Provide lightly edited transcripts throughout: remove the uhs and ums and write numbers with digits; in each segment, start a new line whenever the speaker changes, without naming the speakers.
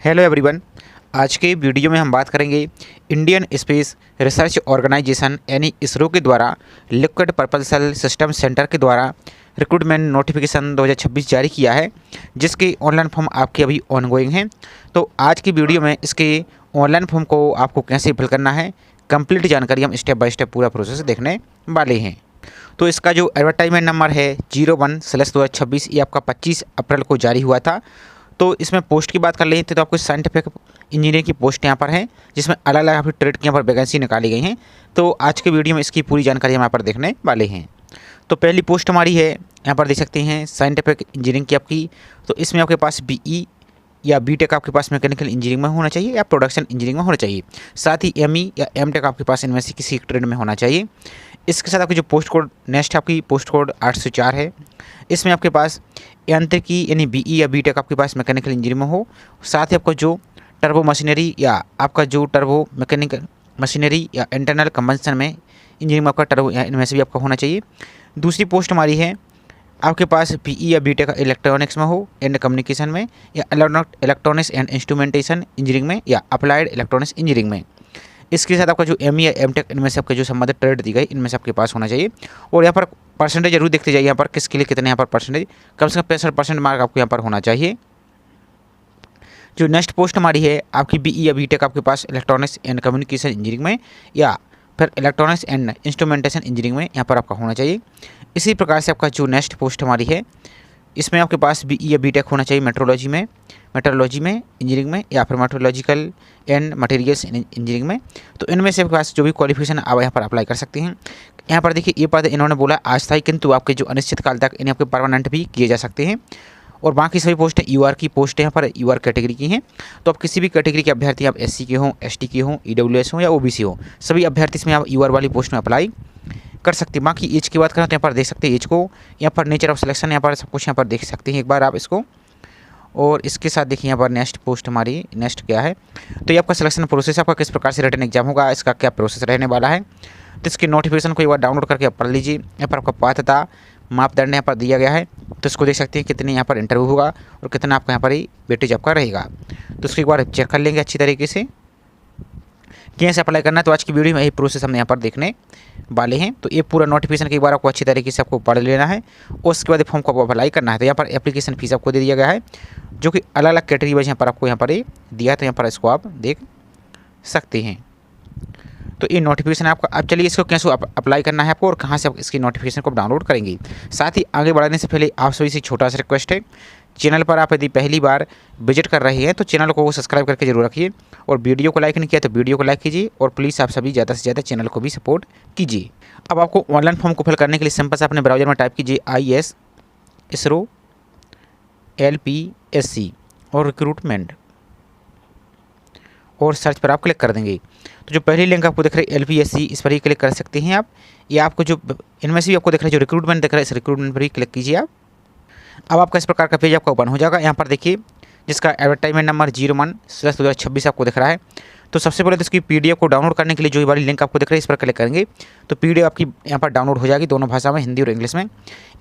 Hello everyone. आज के video में हम बात करेंगे इंडियन स्पेस रिसर्च ऑर्गेनाइजेशन यानी इसरो के द्वारा लिक्विड प्रपल्सन सिस्टम सेंटर के द्वारा रिक्रूटमेंट नोटिफिकेशन 2026 जारी किया है, जिसके ऑनलाइन फॉर्म आपके अभी ऑनगोइंग हैं। तो आज की वीडियो में इसके ऑनलाइन फॉर्म को आपको कैसे फिल करना है, कंप्लीट जानकारी हम स्टेप बाय स्टेप पूरा प्रोसेस देखने वाले हैं। तो इसका जो एडवर्टाइजमेंट नंबर है 01/2026, ये आपका 25 अप्रैल को जारी हुआ था। तो इसमें पोस्ट की बात कर लेते तो आपको साइंटिफिक इंजीनियर की पोस्ट यहाँ पर है, जिसमें अलग अलग आपकी ट्रेड की यहाँ पर वैकेंसी निकाली गई हैं। तो आज के वीडियो में इसकी पूरी जानकारी हम यहाँ पर देखने वाले हैं। तो पहली पोस्ट हमारी है, यहाँ पर देख सकते हैं साइंटिफिक इंजीनियरिंग की आपकी। तो इसमें आपके पास BE या B.Tech आपके पास मैकेनिकल इंजीनियरिंग में होना चाहिए या प्रोडक्शन इंजीनियरिंग में होना चाहिए। साथ ही ME या M.Tech आपके पास इनमें से किसी ट्रेड में होना चाहिए। इसके साथ आपकी जो पोस्ट कोड नेक्स्ट आपकी पोस्ट कोड 804 है। इसमें आपके पास यांत्रिकी यानी BE या B.Tech आपके पास मैकेनिकल इंजीनियरिंग में हो। साथ ही आपका जो टर्बो मशीनरी या आपका जो टर्बो मैकेनिकल मशीनरी या इंटरनल कंबंशन में इंजीनियरिंग में आपका टर्बो या इनमें से भी आपका होना चाहिए। दूसरी पोस्ट हमारी है, आपके पास BE या B.Tech इलेक्ट्रॉनिक्स में हो एंड कम्युनिकेशन में, या इलेक्ट्रॉनिक्स एंड इंस्ट्रूमेंटेशन इंजीनियरिंग में, या अप्लाइड इलेक्ट्रॉनिक्स इंजीनियरिंग में। इसके साथ आपका जो ME या M.Tech इनमें से आपके जो संबंधित ट्रेड दी गई इनमें से आपके पास होना चाहिए। और यहाँ पर परसेंटेज जरूर देखते जाइए, यहाँ पर किसके लिए कितने यहाँ पर परसेंटेज, कम से कम 65% मार्क आपको यहाँ पर होना चाहिए। जो नेक्स्ट पोस्ट हमारी है आपकी BE या B.Tech आपके पास इलेक्ट्रॉनिक्स एंड कम्युनिकेशन इंजीनियरिंग में या फिर इलेक्ट्रॉनिक्स एंड इंस्ट्रूमेंटेशन इंजीनियरिंग में यहाँ पर आपका होना चाहिए। इसी प्रकार से आपका जो नेक्स्ट पोस्ट हमारी है, इसमें आपके पास BE या B.Tech होना चाहिए मेट्रोलॉजी में इंजीनियरिंग में, या फिर मेट्रोलॉजिकल एंड मटेरियल्स इंजीनियरिंग में। तो इनमें से आपके पास जो भी क्वालिफिकेशन आप यहाँ पर अप्लाई कर सकते हैं। यहाँ पर देखिए, ये पद इन्होंने बोला अस्थायी, किंतु आपके जो अनिश्चित काल तक इन्हें आपके परमानेंट भी किए जा सकते हैं। और बाकी सभी पोस्टें UR की पोस्ट यहाँ पर UR कैटेगरी की हैं। तो आप किसी भी कैटेगरी के अभ्यर्थी, आप SC के हों, ST के हों, EWS हों या OBC हो, सभी अभ्यर्थी इसमें आप UR वाली पोस्ट में अप्लाई कर सकते हैं। बाकी एज की बात करें तो यहाँ पर देख सकते हैं एज को, यहाँ पर नेचर ऑफ सिलेक्शन यहाँ पर सब कुछ यहाँ पर देख सकते हैं एक बार आप इसको। और इसके साथ देखिए यहाँ पर नेक्स्ट पोस्ट हमारी नेक्स्ट क्या है, तो ये आपका सिलेक्शन प्रोसेस आपका किस प्रकार से रिटन एग्जाम होगा, इसका क्या प्रोसेस रहने वाला है। तो इसके नोटिफिकेशन को एक बार डाउनलोड करके आप पढ़ लीजिए। यहाँ पर आपका पात्रता मापदंड यहाँ पर दिया गया है, तो इसको देख सकते हैं कितने यहाँ पर इंटरव्यू होगा और कितना आपका यहाँ पर ही वेटेज आपका रहेगा। तो इसको एक बार चेक कर लेंगे अच्छी तरीके से कैसे अप्लाई करना है। तो आज की वीडियो में यही प्रोसेस हम यहाँ पर देखने वाले हैं। तो ये पूरा नोटिफिकेशन की एक बार आपको अच्छी तरीके से आपको पढ़ लेना है और उसके बाद फॉर्म को आपको अप्लाई करना है। तो यहाँ पर एप्लीकेशन फीस आपको दे दिया गया है, जो कि अलग अलग कैटेगरी वाइज यहाँ पर आपको यहाँ पर दिया है। तो यहाँ पर इसको आप देख सकते हैं। तो ये नोटिफिकेशन आपका, अब चलिए इसको कैसे अप्लाई करना है आपको और कहाँ से आप इसकी नोटिफिकेशन को डाउनलोड करेंगे। साथ ही आगे बढ़ने से पहले आप सभी से छोटा सा रिक्वेस्ट है, चैनल पर आप यदि पहली बार विजिट कर रहे हैं तो चैनल को सब्सक्राइब करके जरूर रखिए, और वीडियो को लाइक नहीं किया तो वीडियो को लाइक कीजिए, और प्लीज़ आप सभी ज़्यादा से ज़्यादा चैनल को भी सपोर्ट कीजिए। अब आपको ऑनलाइन फॉर्म को फिल करने के लिए सिंपल से अपने ब्राउजर में टाइप कीजिए IS इसरो LPSC और रिक्रूटमेंट, और सर्च पर आप क्लिक कर देंगे। तो जो पहली लिंक आपको दिख रही है LPSC, इस पर ही क्लिक कर सकते हैं आप। या आपको जो इनमें से भी आपको दिख रहा है जो रिक्रूटमेंट दिख रहा है, इस रिक्रूटमेंट पर ही क्लिक कीजिए आप। अब आपका इस प्रकार का पेज आपका ओपन हो जाएगा। यहाँ पर देखिए जिसका एडवर्टाइजमेंट नंबर 01/2026 आपको दिख रहा है। तो सबसे पहले तो इसकी PDF को डाउनलोड करने के लिए जो वाली लिंक आपको दिख रही है इस पर क्लिक करेंगे तो PDF आपकी यहाँ पर डाउनलोड हो जाएगी दोनों भाषा में, हिंदी और इंग्लिश में।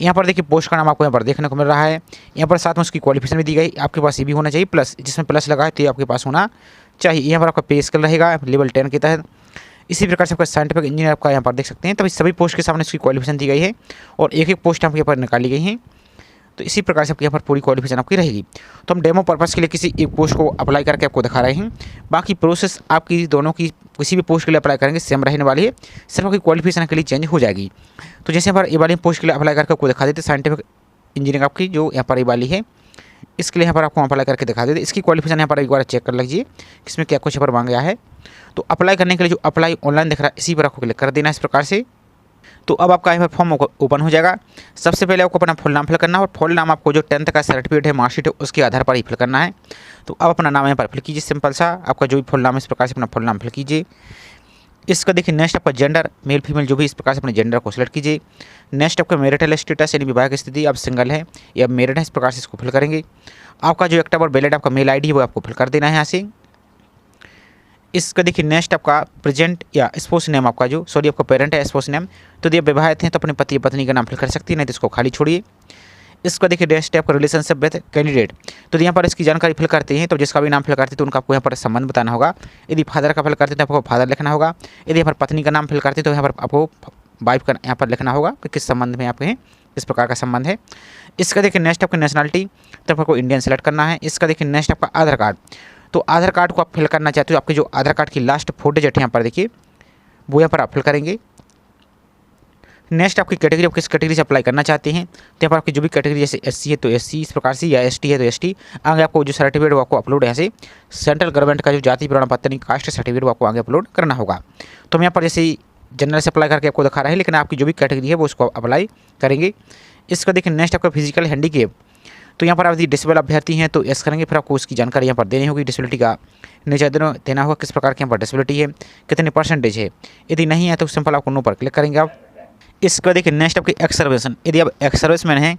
यहाँ पर देखिए पोस्ट का नाम आपको यहाँ पर देखने को मिल रहा है। यहाँ पर साथ में उसकी क्वालिफिकेशन भी दी गई, आपके पास ये भी होना चाहिए प्लस, जिसमें प्लस लगा है तो ये आपके पास होना चाहिए। यहाँ पर आपका पे स्केल रहेगा लेवल 10 के तहत। इसी प्रकार से आपका साइंटिफिक इंजीनियर आपका यहाँ पर देख सकते हैं। तभी सभी पोस्ट के सामने इसकी क्वालिफिकेशन दी गई है और एक एक पोस्ट आपके यहाँ पर निकाली गई हैं। तो इसी प्रकार से आपके यहाँ पर पूरी क्वालिफिकेशन आपकी रहेगी। तो हम डेमो पर्पस के लिए किसी एक पोस्ट को अप्लाई करके आपको दिखा रहे हैं। बाकी प्रोसेस आपकी दोनों की किसी भी पोस्ट के लिए अप्लाई करेंगे सेम रहने वाली है, सिर्फ आपकी क्वालिफिकेशन के लिए चेंज हो जाएगी। तो जैसे यहाँ पर ये वाली पोस्ट के लिए अप्लाई करके आपको दिखा देते, साइंटिफिक इंजीनियरिंग आपकी जो यहाँ पर ये वाली है, इसके लिए यहाँ पर आपको अप्लाई करके दिखा देते। इसकी क्वालिफिकेशन यहाँ पर एक बार चेक कर लीजिए इसमें क्या कुछ यहाँ पर मांगा है। तो अप्लाई करने के लिए जो अप्लाई ऑनलाइन दिख रहा है इसी पर आपको क्लिक कर देना है इस प्रकार से। तो अब आपका यहाँ पर फॉर्म ओपन हो जाएगा। सबसे पहले आपको अपना फुल नाम फिल करना है, और फुल नाम आपको जो 10th का सर्टिफिकेट है, मार्कशीट है, उसके आधार पर ही फिल करना है। तो अब अपना नाम यहाँ पर फिल कीजिए सिंपल सा, आपका जो भी फुल नाम है इस प्रकार से अपना फुल नाम फिल कीजिए। इसका देखिए नेक्स्ट आपका जेंडर, मेल फीमेल जो भी, इस प्रकार से अपने जेंडर को सिलेक्ट कीजिए। नेक्स्ट आपका मैरिटल स्टेटस यानी विवाह की स्थिति, आप सिंगल है या मैरिड है, इस प्रकार से इसको फिल करेंगे। आपका जो एक्टिव और वैलिड आपका मेल ID है वो आपको फिल कर देना है यहाँ से। इसका देखिए नेक्स्ट आपका प्रेजेंट या स्पोर्स नेम, आपका जो आपका पेरेंट है स्पोर्स नेम, तो यदि विवाहित हैं तो अपने पति या पत्नी का नाम फिल कर सकती है, नहीं तो इसको खाली छोड़िए। इसको देखिए नेक्स्ट आपका रिलेशनशिप विद कैंडिडेट, तो यहाँ पर इसकी जानकारी फिल करते हैं, तो जिसका भी नाम फिल करते हैं तो उनका आपको यहाँ पर संबंध बताना होगा। यदि फादर का फिल करते हैं तो आपको फादर लिखना होगा। यदि यहाँ पर पत्नी का नाम फिल करते हैं तो यहाँ पर आपको वाइफ का यहाँ पर लिखना होगा कि किस संबंध में आपके हैं, किस प्रकार का संबंध है। इसका देखिए नेक्स्ट आपकी नेशनलिटी, तो आपको इंडियन सेलेक्ट करना है। इसका देखिए नेक्स्ट आपका आधार कार्ड, तो आधार कार्ड को आप फिल करना चाहते हो, आपके जो आधार कार्ड की लास्ट 4 डिजिट यहाँ पर देखिए वो यहाँ पर आप फिल करेंगे। नेक्स्ट आपकी कैटेगरी, आप किस कैटेगरी से अप्लाई करना चाहते हैं, तो यहाँ पर आपकी जो भी कैटेगरी जैसे एससी है तो एससी इस प्रकार से, या एसटी है तो एसटी, आगे आपको जो सर्टिफिकेट वो आपको अपलोड यहाँ से सेंट्रल गवर्नमेंट का जो जाति प्रमाण पत्र कास्ट सर्टिफिकेट वो आपको आगे अपलोड करना होगा। तो हम यहाँ पर जैसे जनरल से अप्लाई करके आपको दिखा रहे हैं, लेकिन आपकी जो भी कैटेगरी है वो उसको अप्लाई करेंगे। इसका देखिए नेक्स्ट आपका फिजिकल हैंडीकेप, तो यहाँ पर आप यदि डिसेबल अभ्यर्थी हैं तो यस करेंगे, फिर आपको उसकी जानकारी यहाँ पर देनी होगी। डिसेबिलिटी का नेचर देना होगा, किस प्रकार की यहाँ पर डिसेबिलिटी है, कितने परसेंटेज है। यदि नहीं है तो सिंपल आपको नो पर क्लिक करेंगे आप। इसका देखिए नेक्स्ट आपकी एक्स सर्विसन, यदि आप एक्स सर्विसमैन हैं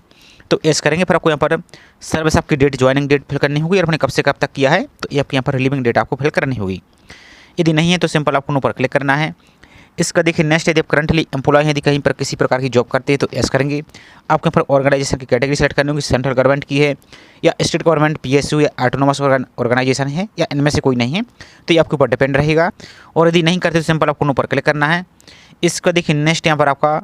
तो यस करेंगे, फिर आपको यहाँ पर सर्विस आपकी डेट, ज्वाइनिंग डेट फिल करनी होगी और अपने कब से कब तक किया है तो ये आपके यहाँ पर रिलीविंग डेट आपको फिल करनी होगी। यदि नहीं है तो सिंपल आपको नो पर क्लिक करना है। इसका देखिए नेक्स्ट, यदि आप करंटली एम्प्लॉय हैं, यदि कहीं पर किसी प्रकार की जॉब करते हैं तो एस करेंगे। आपके यहाँ पर ऑर्गेनाइजेशन की कैटेगरी सेलेक्ट करनी होगी, सेंट्रल गवर्नमेंट की है या स्टेट गवर्नमेंट, पीएसयू या ऑटोनोमस ऑर्गेनाइजेशन है या इनमें से कोई नहीं है, तो ये आपके ऊपर डिपेंड रहेगा। और यदि नहीं करते तो सिंपल आपको नो पर क्लिक करना है। इसका देखिए नेक्स्ट यहाँ पर आपका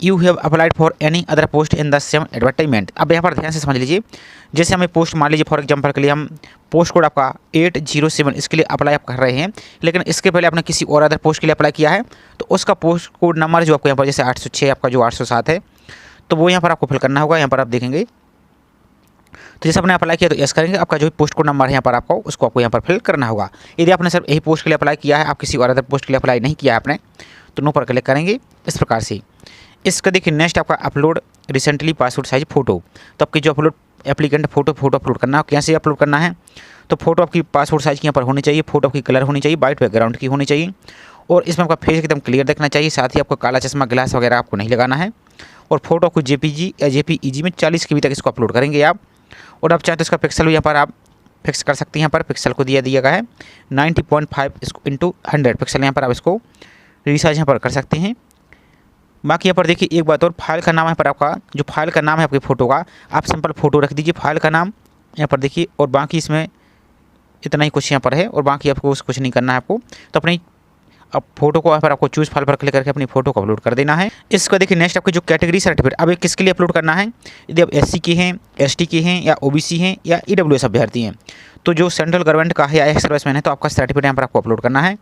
you have applied for any other post in the same advertisement. अब यहाँ पर ध्यान से समझ लीजिए, जैसे हमें पोस्ट मान लीजिए फॉर एग्जांपल के लिए हम पोस्ट कोड आपका 807 इसके लिए अप्लाई आप कर रहे हैं, लेकिन इसके पहले आपने किसी और अदर पोस्ट के लिए अप्लाई किया है तो उसका पोस्ट कोड नंबर जो आपको यहाँ पर जैसे 806 आपका जो 807 है तो वो यहाँ पर आपको फिल करना होगा। यहाँ पर आप देखेंगे तो जैसे आपने अप्लाई किया तो यस करेंगे, आपका जो पोस्ट कोड नंबर है यहाँ पर आपको उसको आपको यहाँ पर फिल करना होगा। यदि आपने सिर्फ यही पोस्ट के लिए अप्लाई किया है, आप किसी और अदर पोस्ट के लिए अप्लाई नहीं किया है आपने, तो नो पर क्लिक करेंगे इस प्रकार से। इसका देखिए नेक्स्ट आपका upload recently passport size photo, तो आपकी जो अपलोड एप्लीकेंट फ़ोटो अपलोड करना है, कैसे अपलोड करना है, तो फोटो आपकी पासपोर्ट साइज की यहाँ पर होनी चाहिए, फोटो की कलर होनी चाहिए, वाइट बैकग्राउंड की होनी चाहिए और इसमें आपका फेस एकदम क्लियर दिखना चाहिए। साथ ही आपको काला चश्मा, ग्लास वगैरह आपको नहीं लगाना है। और फोटो को जेपीजी या जेपीईजी में 40 KB तक इसको अपलोड करेंगे आप। और आप चाहें तो इसका पिक्सल भी यहाँ पर आप फिक्स कर सकते हैं। यहाँ पर पिक्सल को दिया गया है 90.5 इसको इंटू 100 पिक्सल, यहाँ पर आप इसको रिसाइज यहाँ पर कर सकते हैं। बाकी यहाँ पर देखिए एक बात और, फाइल का नाम है पर आपका जो फाइल का नाम है आपकी फ़ोटो का, आप सिंपल फ़ोटो रख दीजिए फाइल का नाम यहाँ पर देखिए। और बाकी इसमें इतना ही कुछ यहाँ पर है और बाकी आपको कुछ नहीं करना है आपको। तो अपनी अब फोटो को यहाँ पर आपको चूज़ फाइल पर क्लिक करके अपनी फोटो को अपलोड कर देना है। इसको देखिए नेक्स्ट आपकी जो कैटेगरी सर्टिफिकेट, अब ये किसके लिए अपलोड करना है, यदि आप एससी के हैं, एसटी के हैं या ओबीसी हैं या ईडब्ल्यूएस अभ्यर्थी हैं, तो जो सेंट्रल गवर्नमेंट का है या एक्स सर्विसमैन है तो आपका सर्टिफिकेट यहाँ पर आपको अपलोड करना है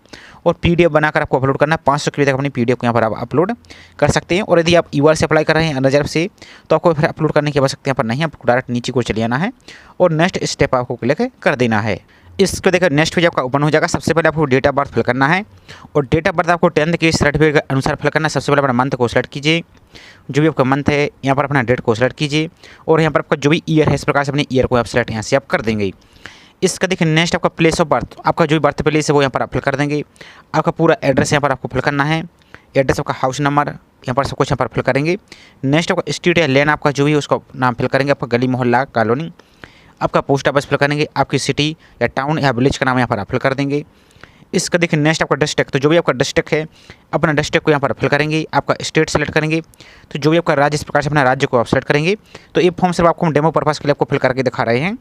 और पीडीएफ बनाकर आपको अपलोड करना है। 500 KB तक अपनी पीडीएफ को यहाँ पर आप अपलोड कर सकते हैं। और यदि आप यूआर से अप्लाई कर रहे हैं रिजर्व से तो आपको फिर अपलोड करने की आवश्यकता यहाँ पर नहीं है, आपको डायरेक्ट नीचे को चले आना है और नेक्स्ट स्टेप आपको क्लिक कर देना है। इसको देखकर नेक्स्ट पेज आपका ओपन हो जाएगा। सबसे पहले आपको डेट ऑफ बर्थ फिल करना है और डेट ऑफ बर्थ आपको 10th के सर्टिफिकेट के अनुसार फिल करना है। सबसे पहले अपना मंथ को सेलेक्ट कीजिए, जो भी आपका मंथ है यहाँ पर अपना डेट को सेलेक्ट कीजिए और यहाँ पर आपका जो भी ईयर है इस प्रकार से अपने ईयर को आप सेलेक्ट यहाँ से आप कर देंगे। इसका देखिए नेक्स्ट आपका प्लेस ऑफ बर्थ, आपका जो भी बर्थ प्लेस है वो यहाँ पर आप फिल कर देंगे। आपका पूरा एड्रेस यहाँ पर आपको फिल करना है, एड्रेस आपका हाउस नंबर यहाँ पर सब कुछ यहाँ पर फिल करेंगे। नेक्स्ट आपका स्ट्रीट या लेन आपका जो भी उसका नाम फिल करेंगे, आपका गली मोहल्ला कॉलोनी, आपका पोस्ट ऑफिस फिल करेंगे, आपकी सिटी या टाउन या विलेज का नाम यहाँ पर आप फिल कर देंगे। इसका देखिए नेक्स्ट आपका डिस्ट्रिक्ट, तो जो भी आपका डिस्ट्रिक्ट है अपना डिस्ट्रिक्ट को यहाँ पर फिल करेंगे। आपका स्टेट सेलेक्ट करेंगे, तो जो भी आपका राज्य इस प्रकार से अपना राज्य को आप सेलेक्ट करेंगे। तो ये फॉर्म सिर्फ आपको हम डेमो पर्पज़ के लिए आपको फिल करके दिखा रहे हैं।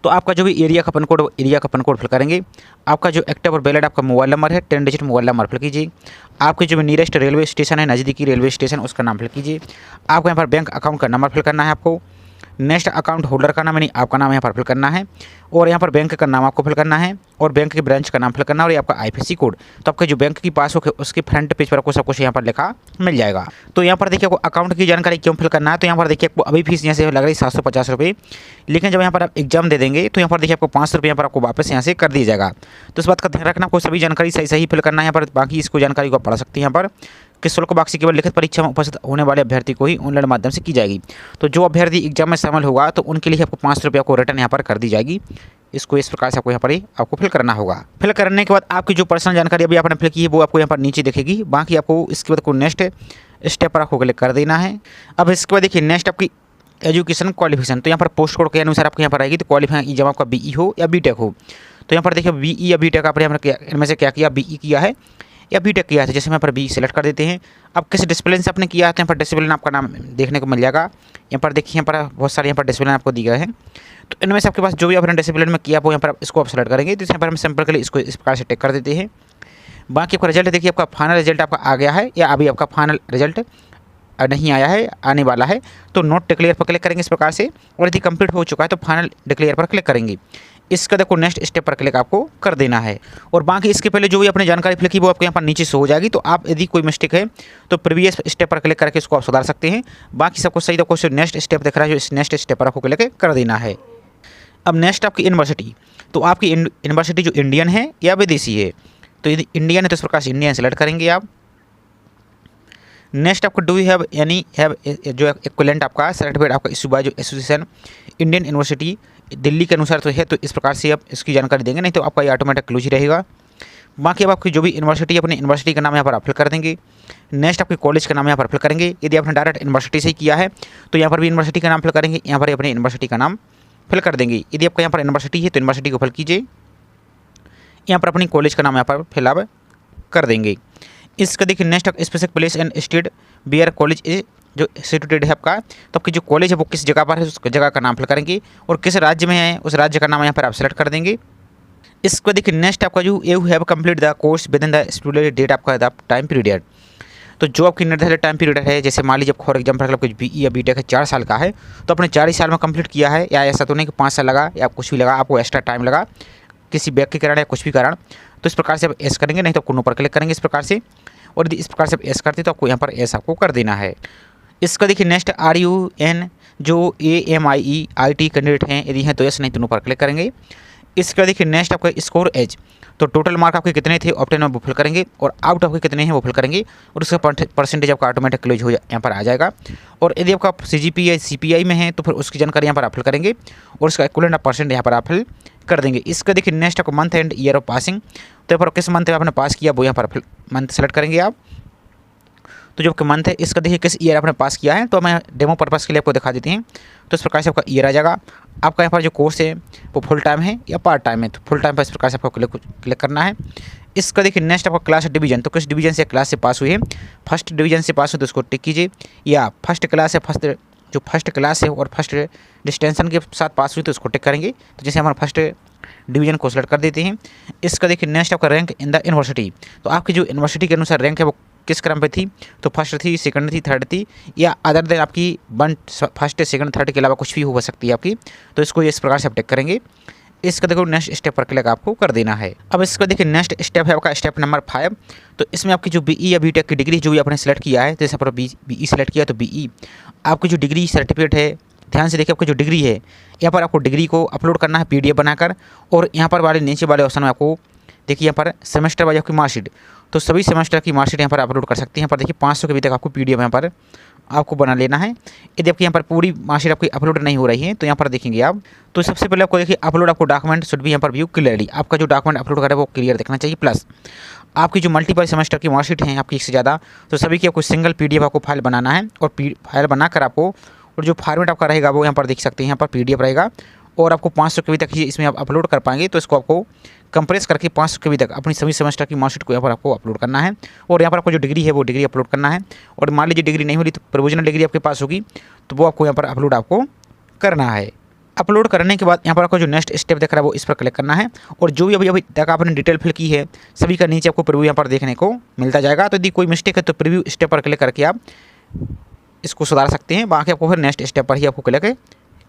तो आपका जो भी एरिया का पिन कोड, एरिया का पिन कोड फिल करेंगे। आपका जो एक्टिव और वैलिड आपका मोबाइल नंबर है 10 डिजिट मोबाइल नंबर फिल कीजिए। आपके जो भी नियरेस्ट रेलवे स्टेशन है, नज़दीकी रेलवे स्टेशन, उसका नाम फिल कीजिए। आपको यहाँ पर बैंक अकाउंट का नंबर फिल करना है आपको। नेक्स्ट अकाउंट होल्डर का नाम यानी आपका नाम यहाँ पर फिल करना है और यहाँ पर बैंक का नाम आपको फिल करना है और बैंक के ब्रांच का नाम फिल करना है और ये आपका आईएफएससी कोड। तो आपके जो बैंक की पासबुक है उसके फ्रंट पेज पर आपको सब कुछ यहाँ पर लिखा मिल जाएगा। तो यहाँ पर देखिए आपको अकाउंट की जानकारी क्यों फिल करना है, तो यहाँ पर देखिए आपको अभी फीस यहाँ से लग रही 750 रुपये, लेकिन जब यहाँ पर आप एग्जाम दे देंगे तो यहाँ पर देखिए आपको 500 रुपये यहाँ पर आपको वापस यहाँ से कर दिया जाएगा। तो इस बात का ध्यान रखना, आपको सभी जानकारी सही फिल करना है यहाँ पर। बाकी इसको जानकारी को आप पढ़ सकते हैं यहाँ पर कि शुल्क वापसी केवल लिखित परीक्षा में उपस्थित होने वाले अभ्यर्थी को ही ऑनलाइन माध्यम से की जाएगी। तो जो अभ्यर्थी एग्जाम में शामिल होगा तो उनके लिए आपको 500 रुपये को रिटर्न यहाँ पर कर दी जाएगी। इसको इस प्रकार से आपको यहाँ पर ही आपको फिल करना होगा। फिल करने के बाद आपकी जो पर्सनल जानकारी अभी आपने फिल की है वो आपको यहाँ पर नीचे दिखेगी। बाकी आपको इसके बाद को नेक्स्ट स्टेप पर आपको क्लिक कर देना है। अब इसके बाद देखिए नेक्स्ट आपकी एजुकेशन क्वालिफिकेशन, तो यहाँ पर पोस्ट कोड के अनुसार आपको यहाँ पर आएगी। तो क्वालिफाई जब आपका बीई हो या बीटेक हो, तो यहाँ पर देखिए बीई या बीटेक आपने यहाँ पर इनमें से क्या किया, बीई किया है या बीटेक किया है, जैसे यहाँ पर बी सेलेक्ट कर देते हैं। अब किस डिसिप्लिन से आपने किया है, तो यहाँ पर डिसिप्लिन आपका नाम देखने को मिल जाएगा। यहाँ पर देखिए, यहाँ पर बहुत सारे यहाँ पर डिसिप्लिन आपको दिए गए हैं, तो इनमें से आपके पास जो भी आपने डिसिप्लिन में किया वो यहाँ पर इसको आप सेलेक्ट करेंगे। तो यहाँ पर हम सिंपल के लिए इसको इस प्रकार से टिक कर देते हैं। बाकी आपका रिजल्ट देखिए, आपका फाइनल रिजल्ट आपका आ गया है या अभी आपका फाइनल रिजल्ट नहीं आया है, आने वाला है, तो नोट डिक्लेयर पर क्लिक करेंगे इस प्रकार से। और यदि कंप्लीट हो चुका है तो फाइनल डिक्लेयर पर क्लिक करेंगे। इसका देखो नेक्स्ट स्टेप पर क्लिक आपको कर देना है। और बाकी इसके पहले जो भी अपनी जानकारी फिल की वो आपके यहाँ पर नीचे शो हो जाएगी। तो आप यदि कोई मिस्टेक है तो प्रीवियस स्टेप पर क्लिक करके इसको आप सुधार सकते हैं। बाकी सबको सही देखो, सिर्फ नेक्स्ट स्टेप दिख रहा है, जो इस नेक्स्ट स्टेप पर आपको क्लिक कर देना है। अब नेक्स्ट आपकी यूनिवर्सिटी, तो आपकी यूनिवर्सिटी जो इंडियन है या विदेशी है, तो यदि इंडियन है तो इस प्रकार से इंडियन सेलेक्ट करेंगे आप। नेक्स्ट आपको do you have any have जो इक्विवेलेंट आपका सर्टिफिकेट आपका इशू बाय जो एसोसिएशन इंडियन यूनिवर्सिटी दिल्ली के अनुसार तो है, तो इस प्रकार से आप इसकी जानकारी देंगे, नहीं तो आपका ये ऑटोमेटिक क्लोज ही रहेगा। बाकी अब आपकी जो भी यूनिवर्सिटी अपनी यूनिवर्सिटी का नाम यहाँ पर आप फिल कर देंगे। नेक्स्ट आपके कॉलेज का नाम यहाँ पर फिल करेंगे। यदि आपने डायरेक्ट यूनिवर्सिटी से ही किया है तो यहाँ पर भी यूनिवर्सिटी का नाम फिल करेंगे, यहाँ पर अपनी यूनिवर्सिटी का नाम फिल कर देंगे। यदि आपका यहाँ पर यूनिवर्सिटी है तो यूनिवर्सिटी को फिल कीजिए, यहाँ पर अपनी कॉलेज का नाम यहाँ पर फिलअप कर देंगे। इसका देखिए next specific place and state where college is जो सिचुएटेड है आपका, तो आपकी जो कॉलेज है वो किस जगह पर है उस जगह का नाम फिल करेंगे। और किस राज्य में है उस राज्य का नाम यहाँ पर आप सेलेक्ट कर देंगे। इसको देखिए नेक्स्ट आपका जो you have complete the course within the student date आपका द टाइम पीरियड, तो जो आपकी निर्धारित टाइम पीरियड है, जैसे मान लीजिए फॉर एग्जाम्पल कुछ बीई या बीटेक है 4 साल का है, तो आपने 4 ही साल में कंप्लीट किया है, या ऐसा तो नहीं कि 5 साल लगा या कुछ भी लगा, आपको एक्स्ट्रा टाइम लगा किसी बैक के कारण या कुछ भी कारण, तो इस प्रकार से आप एस करेंगे, नहीं तो आपको नो पर क्लिक करेंगे इस प्रकार से। और यदि इस प्रकार से आप एस करते तो आपको यहाँ पर एस आपको कर देना है। इसका देखिए नेक्स्ट RUN जो AMIEIT कैंडिडेट हैं, यदि हैं तो एस, नहीं तो नो पर क्लिक करेंगे। इसका देखिए नेक्स्ट आपका स्कोर एज, तो टोटल मार्क आपके कितने थे ऑप्टेन में वो फिल करेंगे, और आउट आपके कितने हैं वो फिल करेंगे, और उसका परसेंटेज आपका ऑटोमेटिक क्लोज हो यहाँ पर आ जाएगा। और यदि आपका CGP या CPI में है तो फिर उसकी जानकारी यहाँ पर आप फिल करेंगे, और उसका इक्विवेलेंट ऑफ परसेंट यहाँ पर आप फिल कर देंगे। इसका देखिए नेक्स्ट आपको month and year of passing, तो यहाँ पर किस मंथ में आपने पास किया वो यहाँ पर मंथ सेलेक्ट करेंगे आप। तो जो मंथ है इसका देखिए किस ईयर आपने पास किया है, तो मैं डेमो पर्पज़ के लिए आपको दिखा देते हैं। तो इस प्रकार से आपका ईयर आ जाएगा। आपका यहाँ पर जो कोर्स है वो फुल टाइम है या पार्ट टाइम है, तो फुल टाइम पर इस प्रकार से आपको क्लिक करना है। इसका देखिए नेक्स्ट आपका क्लास डिवीजन, तो किस डिवीजन से क्लास से पास हुए हैं, फर्स्ट डिवीजन से पास हुए तो उसको टिक कीजिए, या फर्स्ट क्लास है फर्स्ट क्लास है और फर्स्ट डिस्टेंशन के साथ पास हुई तो उसको टिक करेंगे। तो जैसे हमारा फर्स्ट डिवीजन को सेलेक्ट कर देते हैं। इसका देखिए नेक्स्ट आपका रैंक इन द यूनिवर्सिटी, तो आपकी जो यूनिवर्सिटी के अनुसार रैंक है वो किस क्रम पे थी, तो फर्स्ट थी, सेकंड थी, थर्ड थी, या अदर देन आपकी फर्स्ट सेकंड थर्ड के अलावा कुछ भी हो सकती है आपकी, तो इसको इस प्रकार से आप टिक करेंगे। इसका देखो नेक्स्ट स्टेप पर क्लिक आपको कर देना है। अब इसका देखिए नेक्स्ट स्टेप है आपका स्टेप नंबर 5, तो इसमें आपकी जो बीई या बीटेक की डिग्री जो भी आपने सेलेक्ट किया है, जैसे पर बीई सेलेक्ट किया तो बीई आपकी जो डिग्री सर्टिफिकेट है, ध्यान से देखिए आपकी जो डिग्री है यहाँ पर आपको डिग्री को अपलोड करना है PDF बनाकर, और यहाँ पर वाले नीचे वाले ऑप्शन में आपको देखिए यहाँ पर सेमेस्टर वाइज आपकी मार्कशीट, तो सभी सेमेस्टर की मार्कशीट यहाँ पर अपलोड कर सकते हैं। यहाँ पर देखिए 500 के भी तक आपको PDF यहाँ पर आपको बना लेना है। यदि आपकी यहाँ पर पूरी मार्कशीट आपकी अपलोड नहीं हो रही है तो यहाँ पर देखेंगे आप, तो सबसे पहले आपको देखिए अपलोड आपको डॉक्यूमेंट शुड भी यहाँ पर व्यू क्लियरली, आपका जो डॉक्यूमेंट अपलोड करें वो क्लियर दिखना चाहिए। प्लस आपकी जो मल्टीपल सेमेस्टर की मार्कशीट हैं आपकी एक से ज़्यादा, तो सभी की आपको सिंगल PDF आपको फाइल बनाना है, और फाइल बनाकर आपको, और जो फॉर्मेट आपका रहेगा वो यहाँ पर देख सकते हैं, यहाँ पर PDF रहेगा, और आपको 500 KB तक ही इसमें आप अपलोड कर पाएंगे। तो इसको आपको कंप्रेस करके 500 KB तक अपनी सभी सेमेस्टर की मार्कशीट को यहाँ पर आपको अपलोड करना है, और यहाँ पर आपको जो डिग्री है वो डिग्री अपलोड करना है। और मान लीजिए डिग्री नहीं मिली तो प्रोविजनल डिग्री आपके पास होगी, तो वो आपको यहाँ पर अपलोड आपको करना है। अपलोड करने के बाद यहाँ पर आपको जो नेक्स्ट स्टेप दिख रहा है वो इस पर क्लिक करना है, और जो भी अभी तक आपने डिटेल फिल की है सभी का नीचे आपको प्रीव्यू यहाँ पर देखने को मिलता जाएगा। तो यदि कोई मिस्टेक है तो प्रीव्यू स्टेप पर क्लिक करके आप इसको सुधार सकते हैं। बाकी आपको फिर नेक्स्ट स्टेप पर ही आपको क्लिक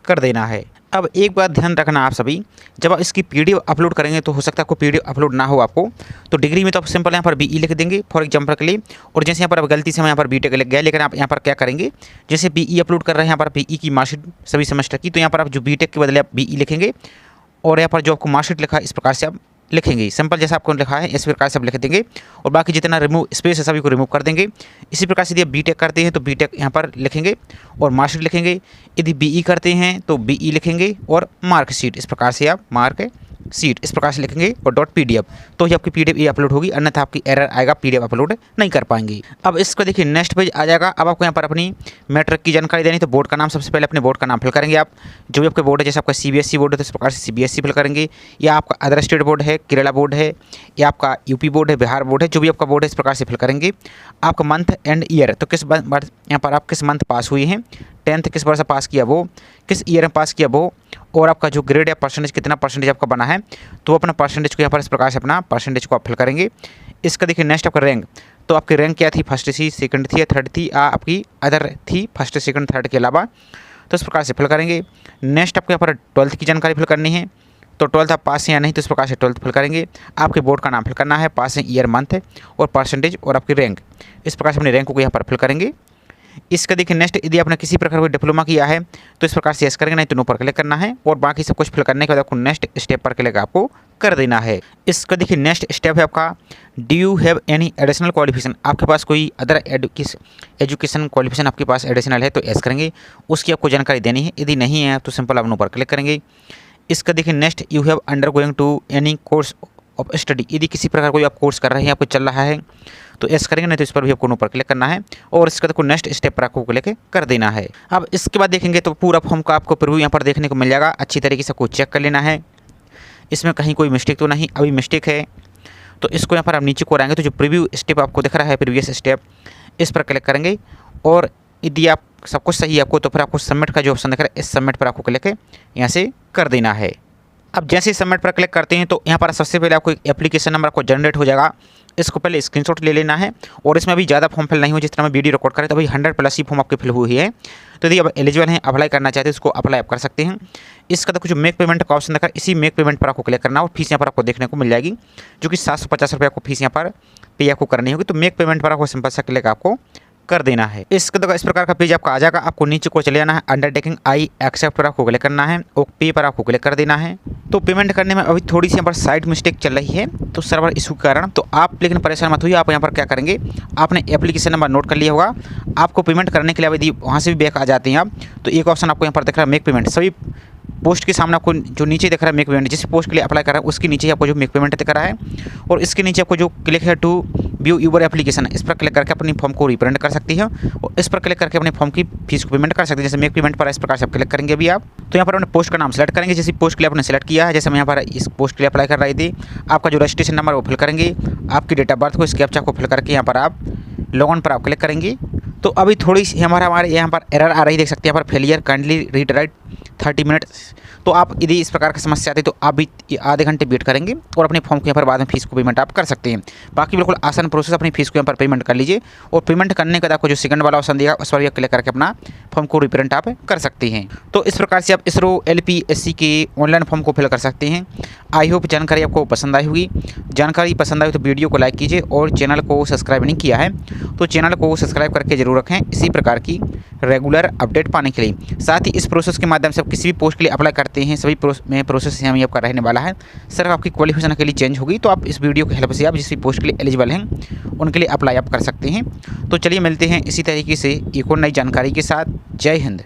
कर देना है। अब एक बात ध्यान रखना आप सभी, जब आप इसकी PDF अपलोड करेंगे तो हो सकता है आपको PDF अपलोड ना हो आपको, तो डिग्री में तो आप सिंपल यहाँ पर BE लिख देंगे फॉर एग्जाम्पल के लिए, और जैसे यहाँ पर आप गलती से मैं यहाँ पर BTech लिख गया, लेकिन आप यहाँ पर क्या करेंगे, जैसे BE अपलोड कर रहे हैं यहाँ पर BE की मार्कशीट सभी सेमेस्टर की, तो यहाँ पर आप जो BTech के बदले आप BE लिखेंगे, और यहाँ पर जो आपको मार्कशीट लिखा है इस प्रकार से आप लिखेंगे, सिंपल जैसा आपको लिखा है इस प्रकार से आप लिख देंगे, और बाकी जितना रिमूव स्पेस है सभी को रिमूव कर देंगे। इसी प्रकार से यदि आप BTech करते हैं तो BTech यहाँ पर लिखेंगे और मार्कशीट लिखेंगे, यदि BE करते हैं तो BE लिखेंगे और मार्कशीट, इस प्रकार से आप मार्क सीट इस प्रकार से लिखेंगे और .pdf, तो ही आपकी PDF ये अपलोड होगी, अन्यथा आपकी एरर आएगा, PDF अपलोड नहीं कर पाएंगे। अब इसको देखिए नेक्स्ट पेज आ जाएगा। अब आपको यहाँ पर अपनी मैट्रिक की जानकारी देनी, तो बोर्ड का नाम, सबसे पहले अपने बोर्ड का नाम फिल करेंगे आप, जो भी आपके बोर्ड है, जैसे आपका CBSE बोर्ड है तो इस प्रकार से CBSE फिल करेंगे, या आपका अदर स्टेट बोर्ड है, केरला बोर्ड है, या आपका यूपी बोर्ड है, बिहार बोर्ड है, जो भी आपका बोर्ड है इस प्रकार से फिल करेंगे। आपका मंथ एंड ईयर, तो किस बार यहाँ पर आप किस मंथ पास हुए हैं, 10th किस बार से पास किया वो, किस ईयर में पास किया वो, और आपका जो ग्रेड या परसेंटेज कितना परसेंटेज आपका बना है, तो अपना परसेंटेज को यहाँ पर इस प्रकार से अपना परसेंटेज को आप फिल करेंगे। इसका देखिए नेक्स्ट आपका रैंक, तो आपकी रैंक क्या थी, फर्स्ट थी, सेकंड थी या थर्ड थी, आपकी अदर थी फर्स्ट सेकंड थर्ड के अलावा, तो इस प्रकार से फिल करेंगे। नेक्स्ट आपको यहाँ पर 12th की जानकारी फिल करनी है, तो 12th आप पास हैं या नहीं, तो इस प्रकार से 12th फिल करेंगे। आपके बोर्ड का नाम फिल करना है, पास है, ईयर, मंथ और परसेंटेज और आपकी रैंक, इस प्रकार से अपनी रैंक को यहाँ पर फिल करेंगे। इसका देखिए नेक्स्ट, यदि आपने किसी प्रकार का डिप्लोमा किया है तो इस प्रकार से यस करेंगे, नहीं तो नो पर क्लिक करना है, और बाकी सब कुछ फिल करने के बाद आपको नेक्स्ट स्टेप पर क्लिक आपको कर देना है। इसका देखिए नेक्स्ट स्टेप है आपका, do you have any additional qualification, आपके पास कोई अदर एजुकेशन क्वालिफिकेशन आपके पास एडिशनल है तो यस करेंगे, उसकी आपको जानकारी देनी है। यदि नहीं है तो सिंपल आप नो पर क्लिक करेंगे। इसका देखिए next, you have under going to any course of study, यदि किसी प्रकार कोई आप कोर्स कर रहे हैं, आपको चल रहा है तो एस करेंगे, नहीं तो इस पर भी आपको नो पर क्लिक करना है, और इसके बाद नेक्स्ट स्टेप पर आपको क्लिक कर देना है। अब इसके बाद देखेंगे तो पूरा फॉर्म का आपको प्रीव्यू यहाँ पर देखने को मिल जाएगा। अच्छी तरीके से आपको चेक कर लेना है, इसमें कहीं कोई मिस्टेक तो नहीं, अभी मिस्टेक है तो इसको यहाँ पर आप नीचे को आएंगे तो जो प्रीव्यू स्टेप आपको दिख रहा है, प्रीवियस स्टेप, इस पर क्लिक करेंगे, और यदि आप सब कुछ सही है आपको तो फिर आपको सबमिट का जो ऑप्शन दिख रहा है, इस सबमिट पर आपको क्लिक यहाँ से कर देना है। अब जैसे ही सबमिट पर क्लिक करते हैं तो यहाँ पर सबसे पहले आपको एक एप्लीकेशन नंबर आपको जनरेट हो जाएगा, इसको पहले स्क्रीनशॉट ले लेना है, और इसमें अभी ज़्यादा फॉर्म फिल नहीं हो, जिस तरह मैं वीडियो रिकॉर्ड करें तो अभी 100+ ही फॉर्म आपके फिल हुई है। तो यदि आप एलिजिबल हैं, अप्लाई करना चाहते हैं, उसको अप्लाई आप कर सकते हैं। इसका तो कुछ मेक पेमेंट का ऑप्शन दिखा, इसी मेक पेमेंट पर आपको क्लिक करना, और फीस यहाँ पर आपको देखने को मिल जाएगी, जो कि 750 रुपये आपको फीस यहाँ पर पे आपको करनी होगी। तो मेक पेमेंट पर आपको सिंपल सा क्लिक आपको कर देना है। इसके तो इस प्रकार का पेज आपका आ जाएगा। आपको नीचे को चले जाना है, अंडरटेकिंग आई एक्सेप्ट पर आपको क्लिक करना है, और पे पर आपको क्लिक कर देना है। तो पेमेंट करने में अभी थोड़ी सी यहाँ पर साइड मिस्टेक चल रही है, तो सर्वर इशू के कारण, तो आप लेकिन परेशान मत होइए। आप यहाँ पर क्या करेंगे, आपने एप्लीकेशन नंबर नोट कर लिया होगा, आपको पेमेंट करने के लिए यदि वहाँ से भी बैक आ जाते हैं आप, तो एक ऑप्शन आपको यहाँ पर दिख रहा है मेक पेमेंट, सभी पोस्ट के सामने आपको जो नीचे दिख रहा है मेक पेमेंट, जिस पोस्ट के लिए अप्लाई कर रहा है उसके नीचे ही आपको जो मेक पेमेंट दिख रहा है, और इसके नीचे आपको जो क्लिक है टू व्यू यूर एप्लीकेशन, इस पर क्लिक करके अपनी फॉर्म को रिप्रिंट कर सकती है, और इस पर क्लिक करके अपने फॉर्म की फीस को पेमेंट कर सकते हैं। जैसे मेक पेमेंट पर इस प्रकार से आप क्लिक करेंगे अभी आप, तो यहाँ पर अपने पोस्ट का नाम सेलेक्ट करेंगे, जैसे पोस्ट के लिए आपने सेलेक्ट किया है, जैसे मैं यहाँ पर इस पोस्ट के लिए अप्लाई कर रही थी, आपका जो रजिस्ट्रेशन नंबर वो फिल करेंगे, आपकी डेट ऑफ बर्थ को, इस कैप्चा को फिल करके यहाँ पर आप लॉगिन पर आप क्लिक करेंगे। तो अभी थोड़ी सी हमारे यहाँ पर एरर आ रही, देख सकते हैं यहाँ पर failure kindly read write 30 minutes. तो आप यदि इस प्रकार की समस्या आती है तो आप भी आधे घंटे वेट करेंगे, और अपने फॉर्म के यहाँ पर बाद में फीस को पेमेंट आप कर सकते हैं। बाकी बिल्कुल आसान प्रोसेस, अपनी फीस को यहाँ पर पेमेंट कर लीजिए, और पेमेंट करने के बाद आपको जो सेकंड वाला ऑप्शन दिया उस पर भी क्लिक करके अपना फॉर्म को रिप्रिंट आप कर सकते हैं। तो इस प्रकार से आप इसरो LPSC के ऑनलाइन फॉर्म को फिल कर सकते हैं। आई होप जानकारी आपको पसंद आई होगी। जानकारी पसंद आई तो वीडियो को लाइक कीजिए, और चैनल को सब्सक्राइब नहीं किया है तो चैनल को सब्सक्राइब करके जरूर रखें, इसी प्रकार की रेगुलर अपडेट पाने के लिए। साथ ही इस प्रोसेस के माध्यम से आप किसी भी पोस्ट के लिए अप्लाई करते हैं, सभी प्रोसेस यहाँ आपका रहने वाला है। सिर्फ आपकी क्वालिफिकेशन के लिए चेंज होगी, तो आप इस वीडियो की हेल्प से आप जिस भी पोस्ट के लिए एलिजिबल हैं उनके लिए अप्लाई आप कर सकते हैं। तो चलिए मिलते हैं इसी तरीके से एक और नई जानकारी के साथ। जय हिंद।